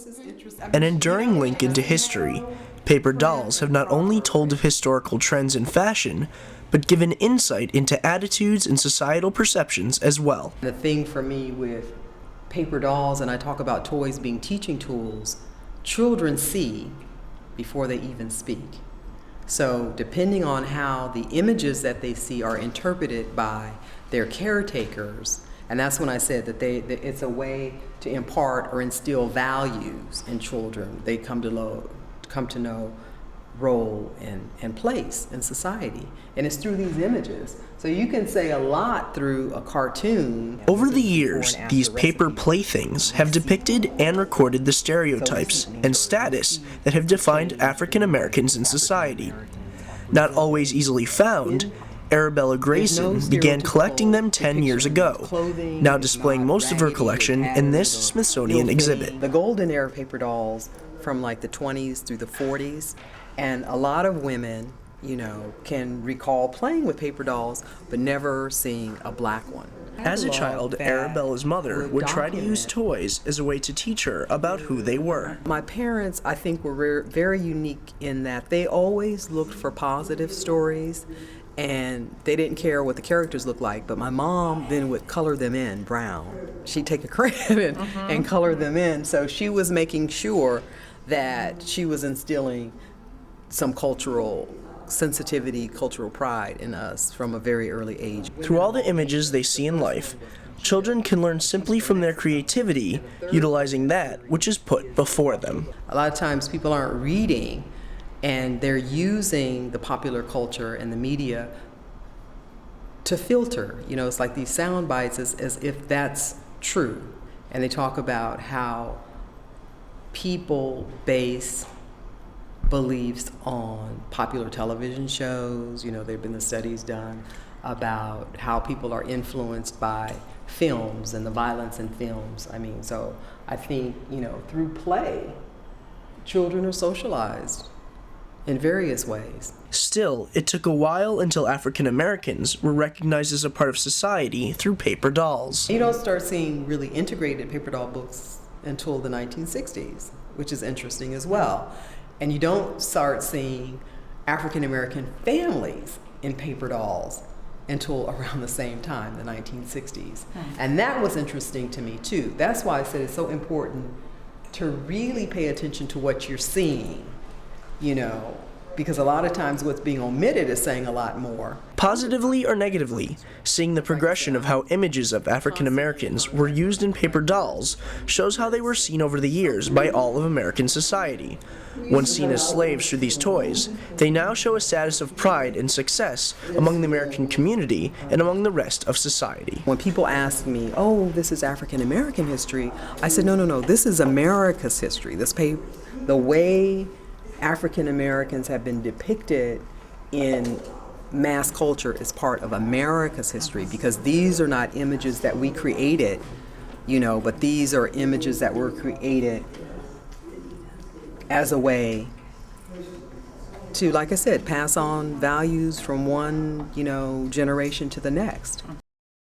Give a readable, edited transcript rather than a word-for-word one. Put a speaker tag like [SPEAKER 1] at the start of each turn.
[SPEAKER 1] this is interesting.
[SPEAKER 2] An enduring link into history, paper dolls have not only told of historical trends in fashion, but given insight into attitudes and societal perceptions as well.
[SPEAKER 1] The thing for me with paper dolls, and I talk about toys being teaching tools, children see before they even speak. So depending on how the images that they see are interpreted by their caretakers, and that's when I said that it's a way to impart or instill values in children. They come to know role and place in society. And it's through these images. So you can say a lot through a cartoon.
[SPEAKER 2] Over the years, these paper playthings have depicted and recorded the stereotypes and status that have defined African Americans in society. Not always easily found, Arabella Grayson began collecting them 10 years ago, now displaying most of her collection in this Smithsonian exhibit.
[SPEAKER 1] The golden era paper dolls from like the 20s through the 40s, and a lot of women, you know, can recall playing with paper dolls, but never seeing a black one.
[SPEAKER 2] As a child, Arabella's mother would try to use toys as a way to teach her about who they were.
[SPEAKER 1] My parents, I think, were very unique in that they always looked for positive stories, and they didn't care what the characters looked like, but my mom then would color them in brown. She'd take a crayon and color them in, so she was making sure that she was instilling some cultural sensitivity, cultural pride in us from a very early age.
[SPEAKER 2] Through all the images they see in life, children can learn simply from their creativity, utilizing that which is put before them.
[SPEAKER 1] A lot of times people aren't reading, and they're using the popular culture and the media to filter. You know, it's like these sound bites as if that's true. And they talk about how people base beliefs on popular television shows. You know, there have been the studies done about how people are influenced by films and the violence in films. I mean, so I think, you know, through play, children are socialized in various ways.
[SPEAKER 2] Still, it took a while until African Americans were recognized as a part of society through paper dolls.
[SPEAKER 1] You don't start seeing really integrated paper doll books until the 1960s, which is interesting as well. And you don't start seeing African American families in paper dolls until around the same time, the 1960s. And that was interesting to me too. That's why I said it's so important to really pay attention to what you're seeing, you know, because a lot of times what's being omitted is saying a lot more.
[SPEAKER 2] Positively or negatively, seeing the progression of how images of African Americans were used in paper dolls shows how they were seen over the years by all of American society. Once seen as slaves through these toys, they now show a status of pride and success among the American community and among the rest of society.
[SPEAKER 1] When people ask me, oh, this is African American history, I said, no, this is America's history. The way African Americans have been depicted in mass culture is part of America's history, because these are not images that we created, you know, but these are images that were created as a way to, like I said, pass on values from one, you know, generation to the next.